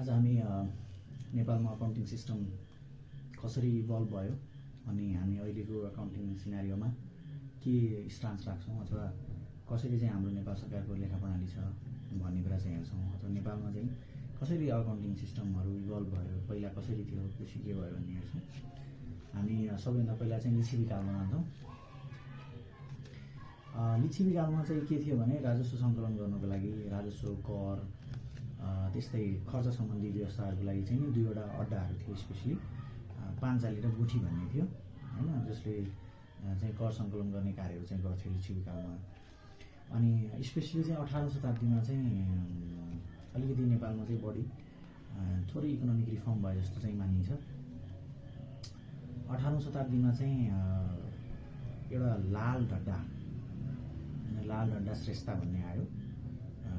आज हामी नेपालमा अकाउन्टिङ सिस्टम कसरी इभल्भ भयो अनि हामी अहिलेको अकाउन्टिङ सिनारियोमा के स्टान्स राख्छौँ अथवा कसरी चाहिँ हाम्रो नेपाल सरकारको लेखा प्रणाली छ भन्ने कुरा चाहिँ हेर्छौँ अथवा नेपालमा चाहिँ कसरी अकाउन्टिङ सिस्टमहरू इभल्भ भयो, पहिला कसरी थियो, पछि के भयो भन्ने हेर्छौँ। हामी सबैभन्दा पहिला चाहिँ लिच्छवीकालमा जान्छौँ। लिच्छवीकालमा चाहिँ के थियो भने राजस्व सङ्कलन गर्नको लागि राजस्व कर त्यस्तै खर्च सम्बन्धी व्यवस्थाहरूको लागि चाहिँ दुईवटा अड्डाहरू थियो। स्पेसली पाञ्चाली र गुठी भन्ने थियो हैन, जसले चाहिँ कर सङ्कलन गर्ने कार्यहरू चाहिँ गर्थ्यो लिच्छवीकालमा। अनि स्पेसली चाहिँ 18औं शताब्दीमा चाहिँ अलिकति नेपालमा चाहिँ बढी थोरै इकोनोमिक रिफर्म भयो जस्तो चाहिँ मानिन्छ। 18औं शताब्दीमा चाहिँ एउटा लाल ढड्डा श्रेष्ठा भन्ने आयो।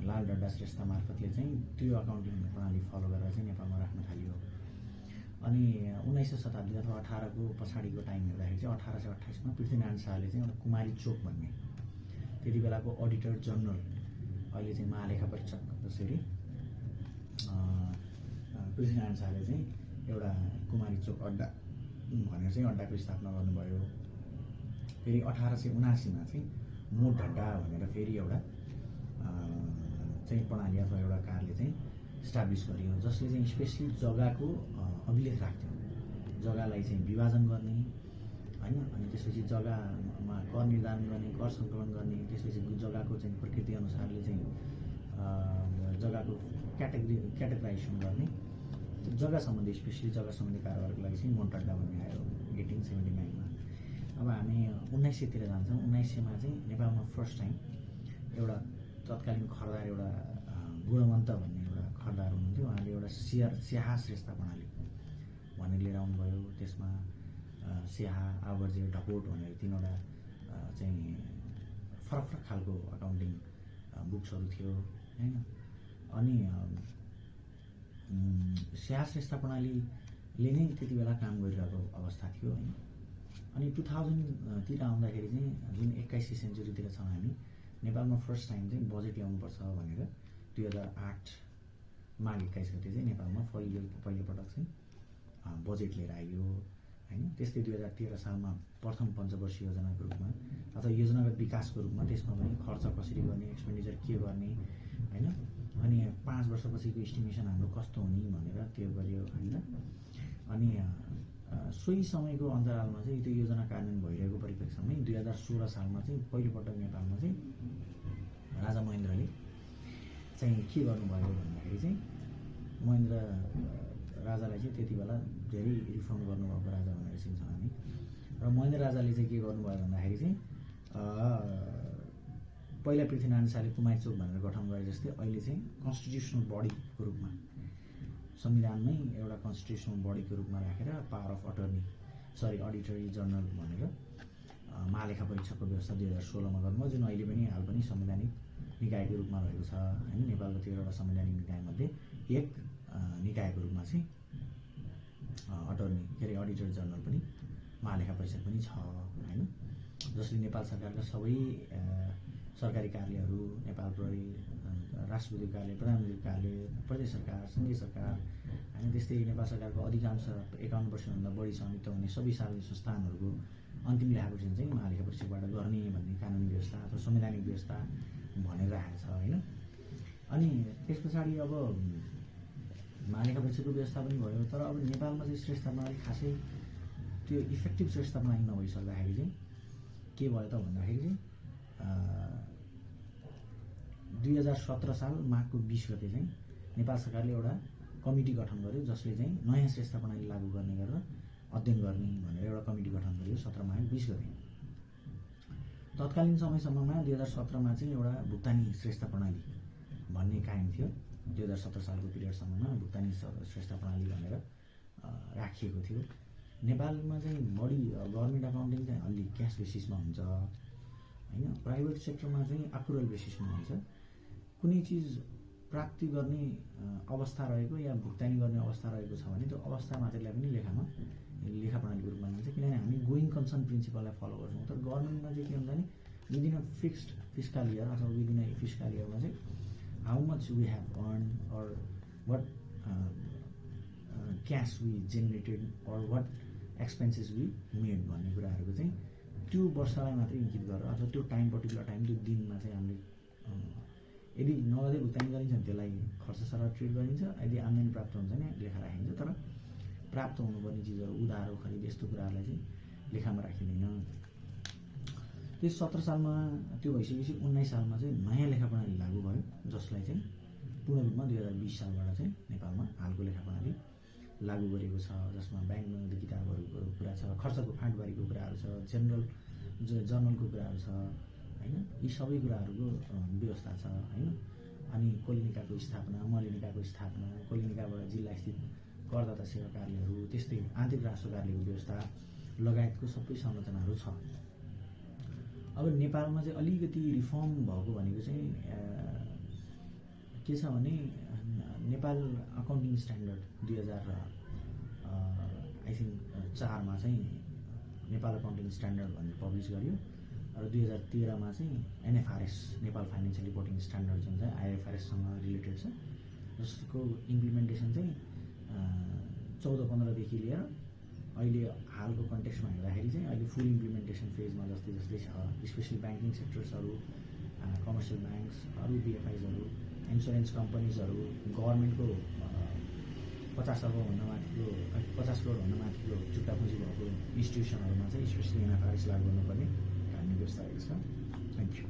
लाल ढड्डा श्रेष्ठा मार्फतले चाहिँ त्यो अकाउन्टिङ प्रणाली फलो गरेर चाहिँ नेपालमा राख्न थालियो। अनि 19औं शताब्दी अथवा 18को पछाडिको टाइम हेर्दाखेरि चाहिँ 1828मा पृथ्वीनारायण शाहले चाहिँ एउटा कुमारी चोक भन्ने त्यति बेलाको अडिटर जनरल, अहिले चाहिँ महालेखा परीक्षक जसरी पृथ्वीनारायण शाहले चाहिँ एउटा कुमारी चोक अड्डा भनेर चाहिँ अड्डाको स्थापना गर्नुभयो। फेरि 1879मा चाहिँ मोट ढड्डा भनेर फेरि एउटा चाहिँ प्रणाली अथवा एउटा कार्य चाहिँ इस्टाब्लिस गरियो, जसले चाहिँ स्पेसली जग्गाको अभिलेख राख्थ्यो। जग्गालाई चाहिँ विभाजन गर्ने हैन, अनि त्यसपछि जग्गामा कर निर्धारण गर्ने, कर सङ्कलन गर्ने, त्यसपछि जग्गाको चाहिँ प्रकृति अनुसारले चाहिँ जग्गाको क्याटेगोराइजेसन गर्ने, जग्गा सम्बन्धी स्पेसली जग्गा सम्बन्धी कारबारको लागि चाहिँ मोट ढड्डा भन्ने आयो 1879मा। अब हामी 1900 तिर जान्छौँ। 1900मा चाहिँ नेपालमा फर्स्ट टाइम एउटा तत्कालीन खरदार एउटा गुणवन्त भन्ने एउटा खरदार हुनुहुन्थ्यो। उहाँले एउटा स्याहा श्रेष्ठा प्रणाली भनेर लिएर आउनुभयो। त्यसमा स्याहा, आवर्जे, ढपोट भनेर तीनवटा चाहिँ फरक फरक खालको अकाउन्टिङ बुक्सहरू थियो हैन। अनि स्याहा श्रेष्ठा प्रणालीले नै त्यति बेला काम गरिरहेको अवस्था थियो हैन। अनि 2000 तिर आउँदाखेरि चाहिँ जुन 21वीं सेन्चुरीतिर छौँ हामी, नेपालमा फर्स्ट टाइम चाहिँ बजेट ल्याउनुपर्छ भनेर 2008 माघ 21 गते चाहिँ नेपालमा पहिलोपटक चाहिँ बजेट लिएर आइयो हैन। त्यस्तै 2013 सालमा प्रथम पञ्चवर्षीय योजनाको रूपमा अथवा योजनागत विकासको रूपमा त्यसमा पनि खर्च कसरी गर्ने, एक्सपेन्डिचर के गर्ने हैन, अनि 5 वर्षपछिको एस्टिमेसन हाम्रो कस्तो हुने भनेर त्यो गरियो हैन। अनि सोही समयको अन्तरालमा चाहिँ त्यो योजना कार्यान्वयन भइरहेको परिप्रेक्ष्यमै 2016 सालमा चाहिँ पहिलोपटक नेपालमा चाहिँ राजा महेन्द्रले चाहिँ के गर्नुभयो भन्दाखेरि चाहिँ महेन्द्र राजालाई चाहिँ त्यति बेला धेरै रिफर्म गर्नुभएको राजा भनेर चिन्छौँ हामी। र महेन्द्र राजाले चाहिँ के गर्नुभयो भन्दाखेरि चाहिँ पहिला पृथ्वीनारायण शाहले कुमारी चोक भनेर गठन गरे जस्तै अहिले चाहिँ कन्स्टिट्युसनल बडीको रूपमा, संविधानमै एउटा कन्स्टिट्युसनल बडीको रूपमा राखेर पावर अफ अडिटर जनरल भनेर महालेखा परीक्षकको व्यवस्था 2016मा गर्नुभयो, जुन अहिले पनि हाल पनि संवैधानिक निकायको रूपमा रहेको छ हैन। नेपालको 13वटा संवैधानिक निकायमध्ये एक निकायको रूपमा चाहिँ अडिटर जनरल पनि महालेखा परीक्षक पनि छ हैन, जसले नेपाल सरकारका सबै सरकारी कार्यालयहरू, नेपाल प्रहरी, राष्ट्रपति कार्यालय, प्रधानमन्त्री कार्यालय, प्रदेश सरकार, सङ्घीय सरकार हैन, त्यस्तै नेपाल सरकारको अधिकांश 51% बढी स्वामित्व हुने सबै सार्वजनिक संस्थानहरूको अन्तिम लेखापरीक्षण चाहिँ महालेखा परीक्षकबाट गर्ने भन्ने कानुनी व्यवस्था अथवा संवैधानिक व्यवस्था भनेर राखेको छ हैन। अनि त्यस पछाडि अब महालेखा परीक्षकको व्यवस्था पनि भयो, तर अब नेपालमा चाहिँ श्रेष्ठ प्रणाली खासै त्यो इफेक्टिभ श्रेष्ठ प्रणाली नभइसक्दाखेरि चाहिँ के भयो त भन्दाखेरि चाहिँ 2017 साल माघको 20 गते चाहिँ नेपाल सरकारले एउटा कमिटी गठन गर्यो, जसले चाहिँ नयाँ श्रेष्ठ प्रणाली लागू गर्ने गरेर अध्ययन गर्ने भनेर एउटा कमिटी गठन गर्यो 17 माघ 20 गते। तत्कालीन समयसम्ममा 2017मा चाहिँ एउटा भुक्तानी श्रेष्ठ प्रणाली भन्ने कायम थियो। 2017 सालको पिरियडसम्ममा भुक्तानी श्रेष्ठ प्रणाली भनेर राखिएको थियो। नेपालमा चाहिँ बढी गभर्मेन्ट अकाउन्टिङ चाहिँ अलि क्यास बेसिसमा हुन्छ हैन, प्राइभेट सेक्टरमा चाहिँ अक्रुअल बेसिसमा हुन्छ। कुनै चिज प्राप्ति गर्ने अवस्था रहेको या भुक्तानी गर्ने अवस्था रहेको छ भने त्यो अवस्था मात्रैलाई पनि लेखा प्रणालीको रूपमा लिन्छ, किनभने हामी गोइङ कन्सर्न प्रिन्सिपललाई फलो गर्छौँ। तर गभर्मेन्टमा चाहिँ के हुन्छ भने within a fixed fiscal year अथवा विदिन अ फिस्कल इयरमा चाहिँ how much we have earn or what cash we generated or what expenses we made भन्ने कुराहरूको चाहिँ त्यो वर्षलाई मात्रै इङ्गित गरेर अथवा त्यो टाइम पर्टिकुलर टाइम त्यो दिनमा चाहिँ हामीले यदि नगदे भुक्तानी गरिन्छ भने त्यसलाई खर्च सरह ट्रिट गरिन्छ, यदि आम्दानी प्राप्त हुन्छ भने लेखा राखिन्छ। तर प्राप्त हुनुपर्ने चिजहरू उधारो खरिद यस्तो कुराहरूलाई चाहिँ लेखामा राखिँदैन। त्यो 17 सालमा त्यो भइसकेपछि 19 सालमा चाहिँ नयाँ लेखा प्रणाली लागू भयो, जसलाई चाहिँ पूर्ण रूपमा 2020 सालबाट चाहिँ नेपालमा हालको लेखा प्रणाली लागू गरेको छ, जसमा ब्याङ्क नगदी किताबहरूको कुरा छ, खर्चको फाँटबारीको कुराहरू छ, जर्नलको कुराहरू छ होइन। यी सबै कुराहरूको व्यवस्था छ होइन। अनि कोलिनिकाको स्थापना, मलिनिकाको स्थापना, कोलिनिकाबाट जिल्लास्थित करदाता सेवा कार्यालयहरू, त्यस्तै आन्तरिक राजस्व कार्यालयको व्यवस्था लगायतको सबै संरचनाहरू छ। अब नेपालमा चाहिँ अलिकति रिफर्म भएको भनेको चाहिँ के छ भने नेपाल अकाउन्टिङ स्ट्यान्डर्ड 2004मा चाहिँ नेपाल अकाउन्टिङ स्ट्यान्डर्ड भन्ने पब्लिस गरियो र 2013मा चाहिँ NFRS Nepal financial reporting standard जुन चाहिँ आइएफआरएससँग रिलेटेड छ, जसको इम्प्लिमेन्टेसन चाहिँ 14-15देखि लिएर अहिले हालको कन्टेक्स्टमा हेर्दाखेरि चाहिँ अहिले फुल इम्प्लिमेन्टेसन फेजमा जस्तै छ। स्पेसली ब्याङ्किङ सेक्टर्सहरू, कमर्सियल ब्याङ्क्स, अरू बिएफआइजहरू, इन्सुरेन्स कम्पनीजहरू, गभर्मेन्टको 50 अर्बभन्दा माथिको 50 करोडभन्दा माथिको चुक्ता पुँजी भएको इन्स्टिट्युसनहरूमा चाहिँ स्पेसली एनएफआरएस लागू गर्नुपर्ने कानुनी व्यवस्था रहेको छ। Thank you.